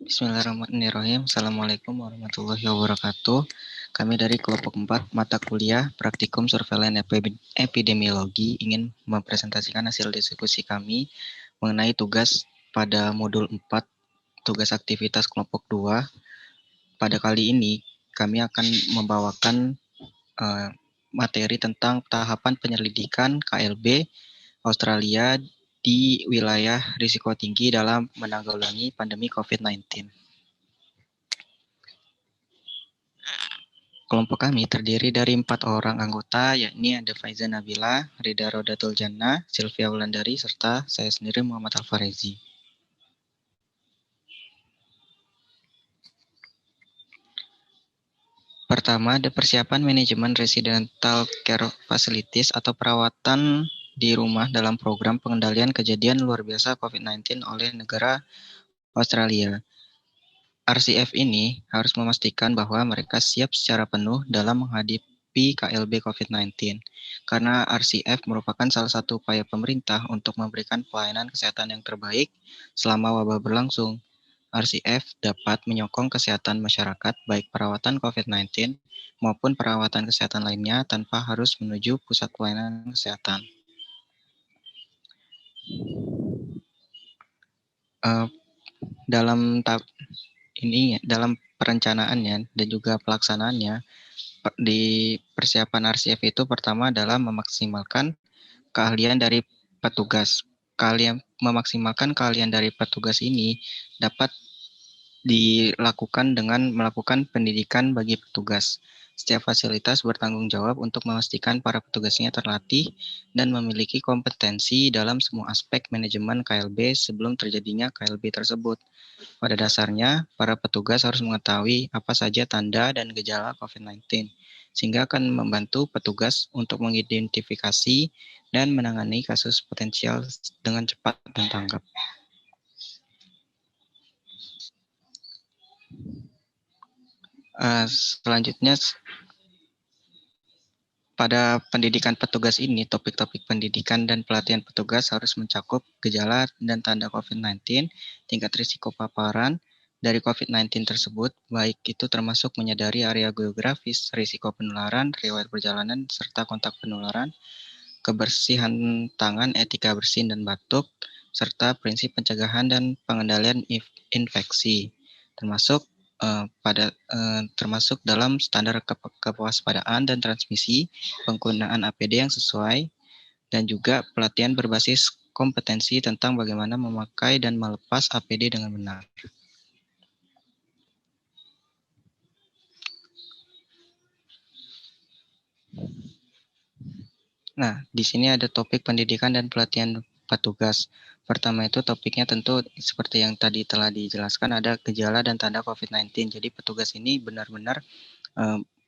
Bismillahirrahmanirrahim. Assalamualaikum warahmatullahi wabarakatuh. Kami dari kelompok 4 mata kuliah Praktikum Surveillance Epidemiologi ingin mempresentasikan hasil diskusi kami mengenai tugas pada modul 4, tugas aktivitas kelompok 2. Pada kali ini kami akan membawakan materi tentang tahapan penyelidikan KLB Australia di wilayah risiko tinggi dalam menanggulangi pandemi COVID-19. Kelompok kami terdiri dari 4 orang anggota, yakni ada Faiza Nabila, Rida Rodatul Jannah, Sylvia Wulandari, serta saya sendiri Muhammad Alfarezi. Pertama, ada persiapan manajemen residential care facilities atau perawatan di rumah dalam program pengendalian kejadian luar biasa COVID-19 oleh negara Australia. RCF ini harus memastikan bahwa mereka siap secara penuh dalam menghadapi KLB COVID-19, karena RCF merupakan salah satu upaya pemerintah untuk memberikan pelayanan kesehatan yang terbaik selama wabah berlangsung. RCF dapat menyokong kesehatan masyarakat, baik perawatan COVID-19 maupun perawatan kesehatan lainnya tanpa harus menuju pusat pelayanan kesehatan. Dalam perencanaannya dan juga pelaksanaannya, di persiapan RCF itu pertama adalah memaksimalkan keahlian dari petugas. Memaksimalkan keahlian dari petugas ini dapat dilakukan dengan melakukan pendidikan bagi petugas. Setiap fasilitas bertanggung jawab untuk memastikan para petugasnya terlatih dan memiliki kompetensi dalam semua aspek manajemen KLB sebelum terjadinya KLB tersebut. Pada dasarnya, para petugas harus mengetahui apa saja tanda dan gejala COVID-19, sehingga akan membantu petugas untuk mengidentifikasi dan menangani kasus potensial dengan cepat dan tanggap. Selanjutnya, pada pendidikan petugas ini, topik-topik pendidikan dan pelatihan petugas harus mencakup gejala dan tanda COVID-19, tingkat risiko paparan dari COVID-19 tersebut, baik itu termasuk menyadari area geografis, risiko penularan, riwayat perjalanan, serta kontak penularan, kebersihan tangan, etika bersin dan batuk, serta prinsip pencegahan dan pengendalian infeksi, termasuk dalam standar kewaspadaan dan transmisi, penggunaan APD yang sesuai, dan juga pelatihan berbasis kompetensi tentang bagaimana memakai dan melepas APD dengan benar. Nah, di sini ada topik pendidikan dan pelatihan petugas. Pertama itu topiknya tentu seperti yang tadi telah dijelaskan, ada gejala dan tanda COVID-19. Jadi petugas ini benar-benar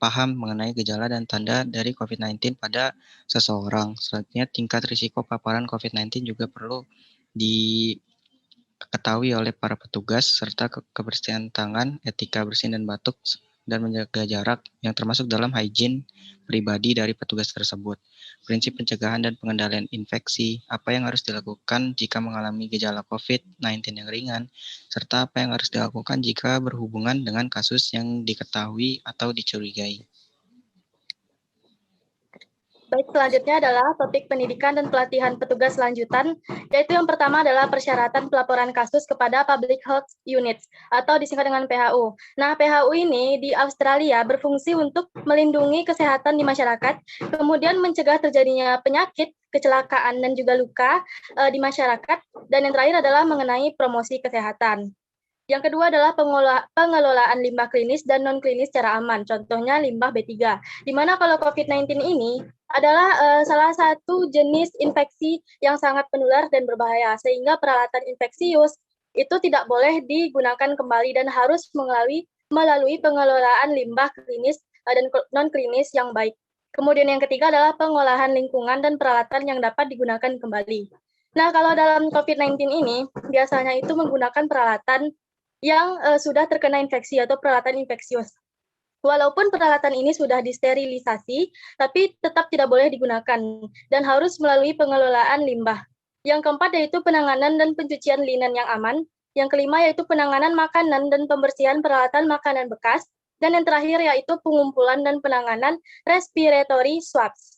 paham mengenai gejala dan tanda dari COVID-19 pada seseorang. Selanjutnya tingkat risiko paparan COVID-19 juga perlu diketahui oleh para petugas, serta kebersihan tangan, etika bersin dan batuk, dan menjaga jarak yang termasuk dalam hygiene pribadi dari petugas tersebut. Prinsip pencegahan dan pengendalian infeksi, apa yang harus dilakukan jika mengalami gejala COVID-19 yang ringan, serta apa yang harus dilakukan jika berhubungan dengan kasus yang diketahui atau dicurigai. Baik, selanjutnya adalah topik pendidikan dan pelatihan petugas lanjutan, yaitu yang pertama adalah persyaratan pelaporan kasus kepada Public Health Units, atau disingkat dengan PHU. Nah, PHU ini di Australia berfungsi untuk melindungi kesehatan di masyarakat, kemudian mencegah terjadinya penyakit, kecelakaan, dan juga luka di masyarakat, dan yang terakhir adalah mengenai promosi kesehatan. Yang kedua adalah pengelolaan limbah klinis dan non-klinis secara aman, contohnya limbah B3. Di mana kalau COVID-19 ini adalah salah satu jenis infeksi yang sangat menular dan berbahaya, sehingga peralatan infeksius itu tidak boleh digunakan kembali dan harus melalui pengelolaan limbah klinis dan non-klinis yang baik. Kemudian yang ketiga adalah pengolahan lingkungan dan peralatan yang dapat digunakan kembali. Nah, kalau dalam COVID-19 ini, biasanya itu menggunakan peralatan yang sudah terkena infeksi atau peralatan infeksius. Walaupun peralatan ini sudah disterilisasi, tapi tetap tidak boleh digunakan dan harus melalui pengelolaan limbah. Yang keempat yaitu penanganan dan pencucian linen yang aman, Yang kelima yaitu penanganan makanan dan pembersihan peralatan makanan bekas. Dan yang terakhir yaitu pengumpulan dan penanganan respiratory swabs.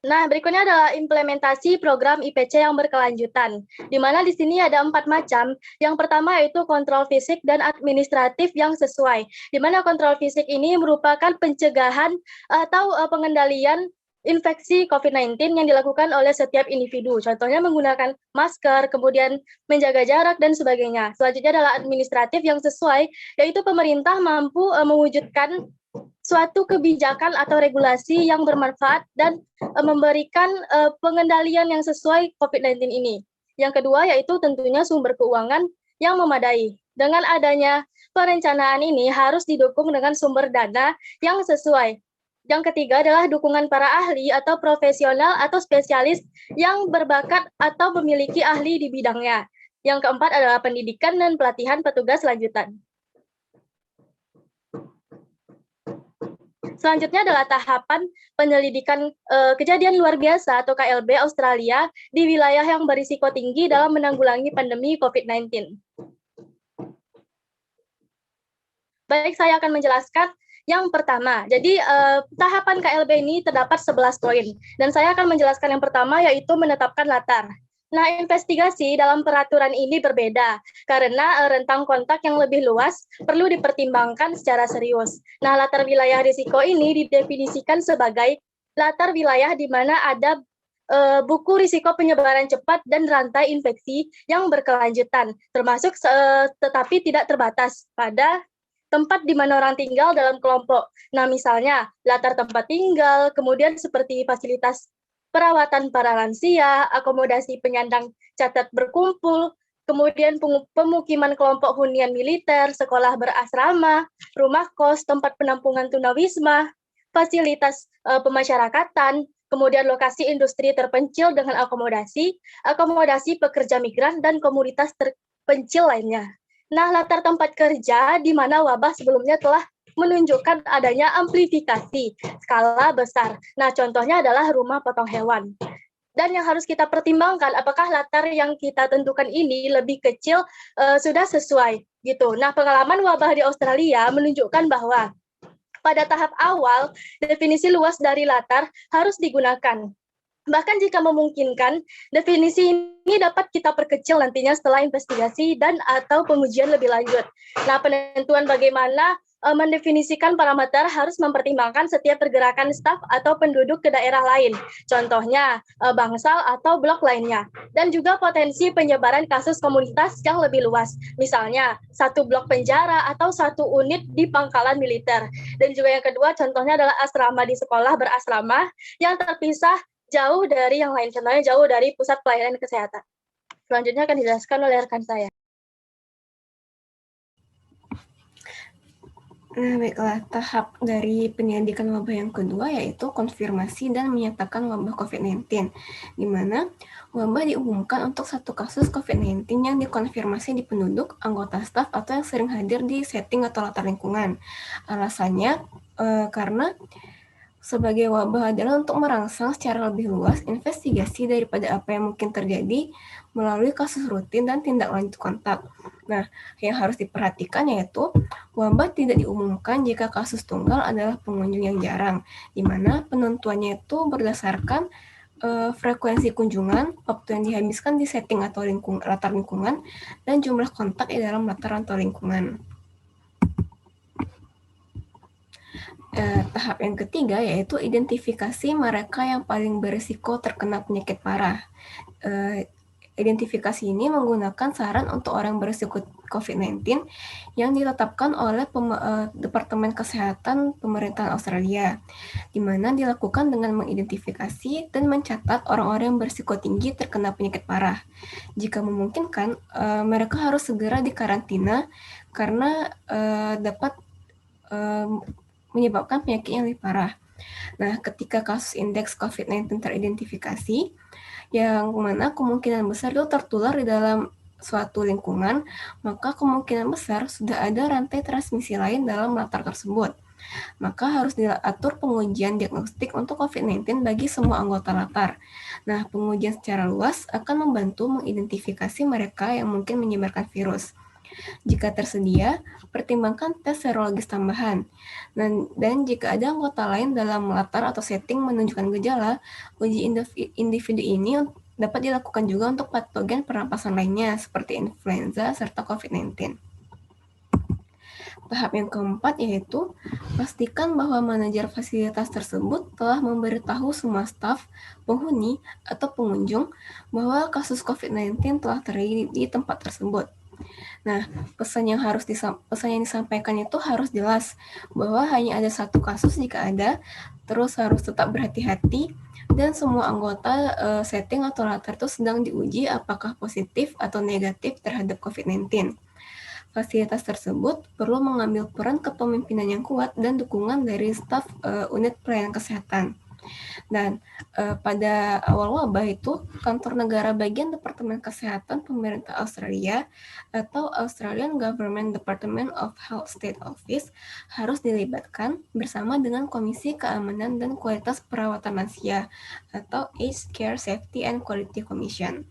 Nah, berikutnya adalah implementasi program IPC yang berkelanjutan, di mana di sini ada 4 macam. Yang pertama yaitu kontrol fisik dan administratif yang sesuai, di mana kontrol fisik ini merupakan pencegahan atau pengendalian infeksi COVID-19 yang dilakukan oleh setiap individu. Contohnya menggunakan masker, kemudian menjaga jarak, dan sebagainya. Selanjutnya adalah administratif yang sesuai, yaitu pemerintah mampu mewujudkan suatu kebijakan atau regulasi yang bermanfaat dan memberikan pengendalian yang sesuai COVID-19 ini. Yang kedua yaitu tentunya sumber keuangan yang memadai. Dengan adanya perencanaan ini harus didukung dengan sumber dana yang sesuai. Yang ketiga adalah dukungan para ahli atau profesional atau spesialis yang berbakat atau memiliki ahli di bidangnya. Yang keempat adalah pendidikan dan pelatihan petugas lanjutan. Selanjutnya adalah tahapan penyelidikan kejadian luar biasa atau KLB Australia di wilayah yang berisiko tinggi dalam menanggulangi pandemi COVID-19. Baik, saya akan menjelaskan yang pertama. Jadi tahapan KLB ini terdapat 11 poin. Dan saya akan menjelaskan yang pertama yaitu menetapkan latar. Nah, investigasi dalam peraturan ini berbeda karena rentang kontak yang lebih luas perlu dipertimbangkan secara serius. Nah, latar wilayah risiko ini didefinisikan sebagai latar wilayah di mana ada buku risiko penyebaran cepat dan rantai infeksi yang berkelanjutan, termasuk tetapi tidak terbatas pada tempat di mana orang tinggal dalam kelompok. Nah, misalnya latar tempat tinggal, kemudian seperti fasilitas perawatan para lansia, akomodasi penyandang cacat berkumpul, kemudian pemukiman kelompok hunian militer, sekolah berasrama, rumah kos, tempat penampungan tunawisma, fasilitas pemasyarakatan, kemudian lokasi industri terpencil dengan akomodasi pekerja migran, dan komunitas terpencil lainnya. Nah, latar tempat kerja di mana wabah sebelumnya telah menunjukkan adanya amplifikasi skala besar. Nah, contohnya adalah rumah potong hewan. Dan yang harus kita pertimbangkan, apakah latar yang kita tentukan ini lebih kecil sudah sesuai gitu. Nah, pengalaman wabah di Australia menunjukkan bahwa pada tahap awal, definisi luas dari latar harus digunakan. Bahkan jika memungkinkan, definisi ini dapat kita perkecil nantinya setelah investigasi dan atau pengujian lebih lanjut. Nah, penentuan bagaimana mendefinisikan parameter harus mempertimbangkan setiap pergerakan staf atau penduduk ke daerah lain, contohnya bangsal atau blok lainnya, dan juga potensi penyebaran kasus komunitas yang lebih luas, misalnya satu blok penjara atau satu unit di pangkalan militer. Dan juga yang kedua, contohnya adalah asrama di sekolah berasrama yang terpisah jauh dari yang lain, contohnya jauh dari pusat pelayanan kesehatan. Selanjutnya akan dijelaskan oleh rekan saya. Nah, baiklah, tahap dari penyelidikan wabah yang kedua yaitu konfirmasi dan menyatakan wabah COVID-19, di mana wabah diumumkan untuk satu kasus COVID-19 yang dikonfirmasi di penduduk, anggota staf, atau yang sering hadir di setting atau latar lingkungan. Alasannya karena sebagai wabah adalah untuk merangsang secara lebih luas investigasi daripada apa yang mungkin terjadi melalui kasus rutin dan tindak lanjut kontak. Nah, yang harus diperhatikan yaitu wabah tidak diumumkan jika kasus tunggal adalah pengunjung yang jarang, di mana penentuannya itu berdasarkan frekuensi kunjungan, waktu yang dihabiskan di setting atau latar lingkungan, dan jumlah kontak di dalam latar atau lingkungan. Tahap yang ketiga yaitu identifikasi mereka yang paling berisiko terkena penyakit parah. Identifikasi ini menggunakan saran untuk orang berisiko COVID-19 yang ditetapkan oleh Departemen Kesehatan Pemerintahan Australia, di mana dilakukan dengan mengidentifikasi dan mencatat orang-orang yang berisiko tinggi terkena penyakit parah. Jika memungkinkan, mereka harus segera dikarantina karena dapat menyebabkan penyakit yang lebih parah. Nah, ketika kasus indeks COVID-19 teridentifikasi, yang mana kemungkinan besar itu tertular di dalam suatu lingkungan, maka kemungkinan besar sudah ada rantai transmisi lain dalam latar tersebut. Maka harus diatur pengujian diagnostik untuk COVID-19 bagi semua anggota latar. Nah, pengujian secara luas akan membantu mengidentifikasi mereka yang mungkin menyebarkan virus. Jika tersedia, pertimbangkan tes serologis tambahan. Dan jika ada anggota lain dalam latar atau setting menunjukkan gejala, uji individu ini dapat dilakukan juga untuk patogen pernapasan lainnya seperti influenza serta COVID-19. Tahap yang keempat yaitu pastikan bahwa manajer fasilitas tersebut telah memberitahu semua staf, penghuni, atau pengunjung bahwa kasus COVID-19 telah terjadi di tempat tersebut. Nah, pesan yang disampaikan itu harus jelas bahwa hanya ada satu kasus jika ada, terus harus tetap berhati-hati, dan semua anggota setting atau latar itu sedang diuji apakah positif atau negatif terhadap COVID-19. Fasilitas tersebut perlu mengambil peran kepemimpinan yang kuat dan dukungan dari staf unit pelayanan kesehatan. Dan pada awal wabah itu, kantor negara bagian Departemen Kesehatan Pemerintah Australia atau Australian Government Department of Health State Office harus dilibatkan bersama dengan Komisi Keamanan dan Kualitas Perawatan Lansia atau Aged Care Safety and Quality Commission.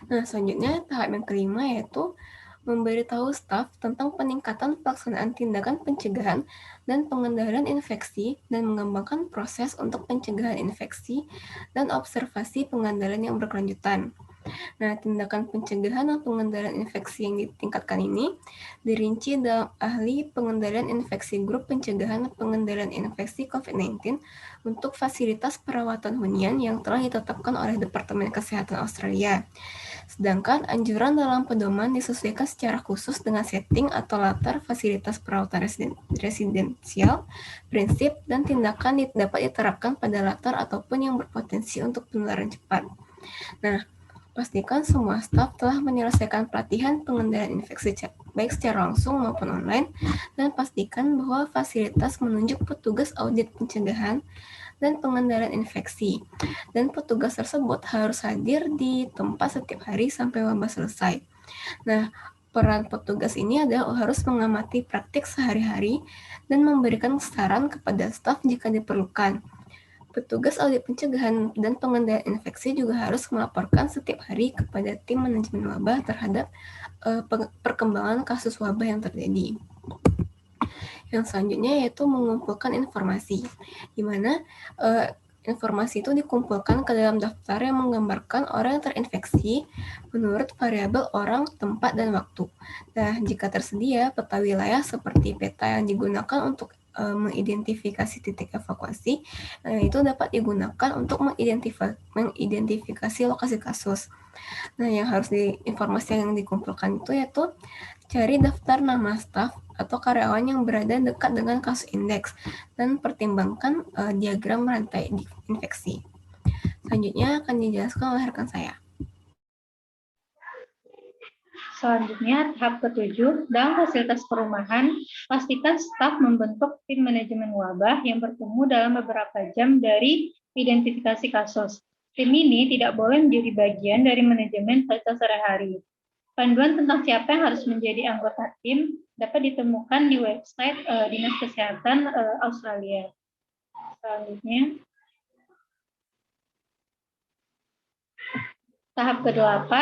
Nah, selanjutnya tahap yang kelima yaitu memberitahu staf tentang peningkatan pelaksanaan tindakan pencegahan dan pengendalian infeksi dan mengembangkan proses untuk pencegahan infeksi dan observasi pengendalian yang berkelanjutan. Nah, tindakan pencegahan dan pengendalian infeksi yang ditingkatkan ini dirinci dalam ahli pengendalian infeksi grup pencegahan dan pengendalian infeksi COVID-19 untuk fasilitas perawatan hunian yang telah ditetapkan oleh Departemen Kesehatan Australia. Sedangkan anjuran dalam pedoman disesuaikan secara khusus dengan setting atau latar fasilitas perawatan residensial, prinsip, dan tindakan dapat diterapkan pada latar ataupun yang berpotensi untuk penularan cepat. Nah, pastikan semua staf telah menyelesaikan pelatihan pengendalian infeksi baik secara langsung maupun online, dan pastikan bahwa fasilitas menunjuk petugas audit pencegahan dan pengendalian infeksi. Dan petugas tersebut harus hadir di tempat setiap hari sampai wabah selesai. Nah, peran petugas ini adalah harus mengamati praktik sehari-hari dan memberikan saran kepada staf jika diperlukan. Petugas audit pencegahan dan pengendalian infeksi juga harus melaporkan setiap hari kepada tim manajemen wabah terhadap perkembangan kasus wabah yang terjadi. Yang selanjutnya yaitu mengumpulkan informasi, di mana informasi itu dikumpulkan ke dalam daftar yang menggambarkan orang yang terinfeksi menurut variabel orang, tempat, dan waktu. Nah, jika tersedia peta wilayah seperti peta yang digunakan untuk mengidentifikasi titik evakuasi, itu dapat digunakan untuk mengidentifikasi lokasi kasus. Nah, yang harus informasi yang dikumpulkan itu yaitu cari daftar nama staf atau karyawan yang berada dekat dengan kasus indeks dan pertimbangkan diagram rantai infeksi. Selanjutnya akan dijelaskan oleh rekan saya. Selanjutnya, tahap ke-7, dalam fasilitas perumahan, pastikan staf membentuk tim manajemen wabah yang bertemu dalam beberapa jam dari identifikasi kasus. Tim ini tidak boleh menjadi bagian dari manajemen fasilitas sehari-hari. Panduan tentang siapa yang harus menjadi anggota tim dapat ditemukan di website Dinas Kesehatan Australia. Selanjutnya, tahap ke-8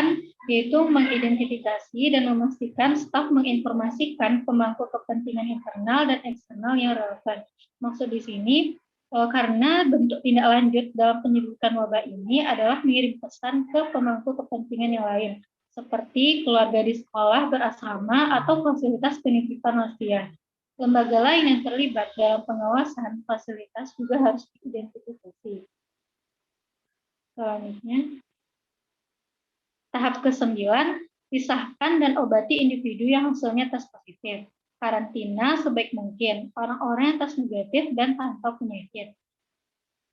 yaitu mengidentifikasi dan memastikan staf menginformasikan pemangku kepentingan internal dan eksternal yang relevan. Maksud di sini, karena bentuk tindak lanjut dalam penyelidikan wabah ini adalah mengirim pesan ke pemangku kepentingan yang lain, seperti keluarga di sekolah berasrama atau fasilitas penitipan lansia. Lembaga lain yang terlibat dalam pengawasan fasilitas juga harus diidentifikasi. Selanjutnya, tahap ke-9, pisahkan dan obati individu yang hasilnya tes positif. Karantina sebaik mungkin orang-orang yang tes negatif dan tanpa penyakit.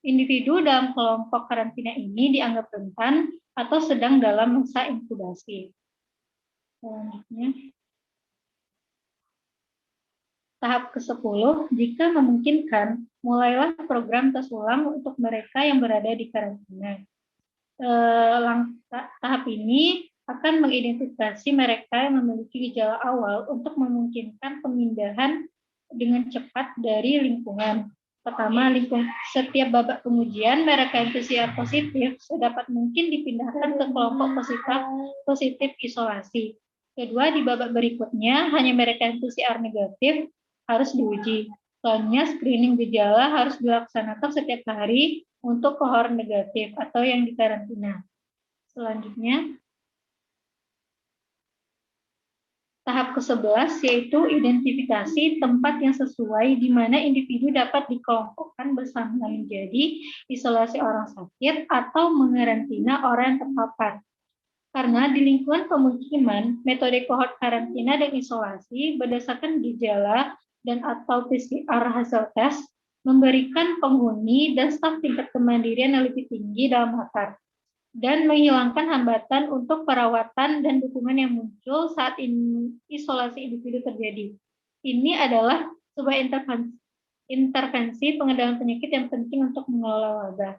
Individu dalam kelompok karantina ini dianggap rentan atau sedang dalam masa inkubasi. Selanjutnya, tahap ke-10, jika memungkinkan, mulailah program tes ulang untuk mereka yang berada di karantina. Tahap ini akan mengidentifikasi mereka yang memiliki gejala awal untuk memungkinkan pemindahan dengan cepat dari lingkungan. Pertama, setiap babak pengujian mereka PCR positif sedapat mungkin dipindahkan ke kelompok positif isolasi. Kedua, di babak berikutnya hanya mereka yang PCR negatif harus diuji. Soalnya screening gejala harus dilaksanakan setiap hari untuk kohort negatif atau yang dikarantina. Selanjutnya, tahap ke-11 yaitu identifikasi tempat yang sesuai di mana individu dapat dikelompokkan bersama menjadi isolasi orang sakit atau mengarantina orang yang terpapar. Karena di lingkungan pemukiman, metode kohort karantina dan isolasi berdasarkan gejala dan atau PCR hasil tes memberikan penghuni dan staf tingkat kemandirian yang lebih tinggi dalam akar dan menghilangkan hambatan untuk perawatan dan dukungan yang muncul saat isolasi individu terjadi. Ini adalah sebuah intervensi pengendalian penyakit yang penting untuk mengelola wabah.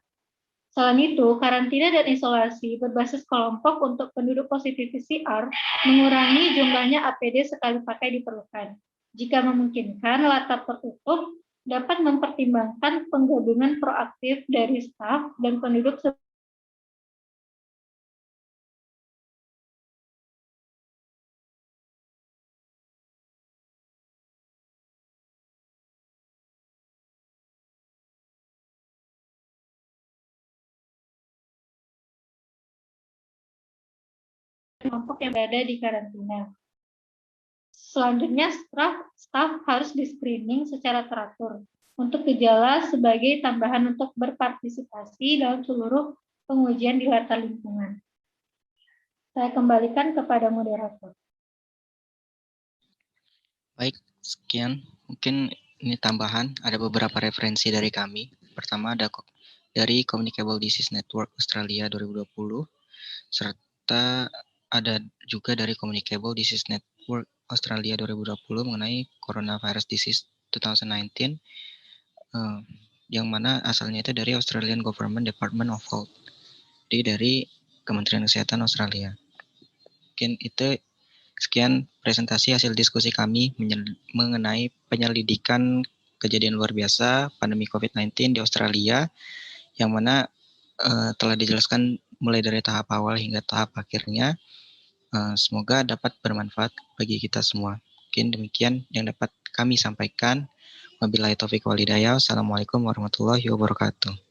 Selain itu, karantina dan isolasi berbasis kelompok untuk penduduk positif PCR mengurangi jumlahnya APD sekali pakai diperlukan. Jika memungkinkan, latar tertutup dapat mempertimbangkan penggabungan proaktif dari staf dan penduduk kelompok yang berada di karantina. Selanjutnya, staf harus di-screening secara teratur untuk gejala sebagai tambahan untuk berpartisipasi dalam seluruh pengujian di latar lingkungan. Saya kembalikan kepada moderator. Baik, sekian. Mungkin ini tambahan, ada beberapa referensi dari kami. Pertama ada dari Communicable Disease Network Australia 2020, serta ada juga dari Communicable Disease Network Australia 2020 mengenai Coronavirus Disease 2019, yang mana asalnya itu dari Australian Government Department of Health, dari Kementerian Kesehatan Australia. Mungkin itu sekian presentasi hasil diskusi kami mengenai penyelidikan kejadian luar biasa pandemi COVID-19 di Australia, yang mana telah dijelaskan mulai dari tahap awal hingga tahap akhirnya. Semoga dapat bermanfaat bagi kita semua. Mungkin demikian yang dapat kami sampaikan. Wabillahi taufiq wal hidayah. Wassalamualaikum warahmatullahi wabarakatuh.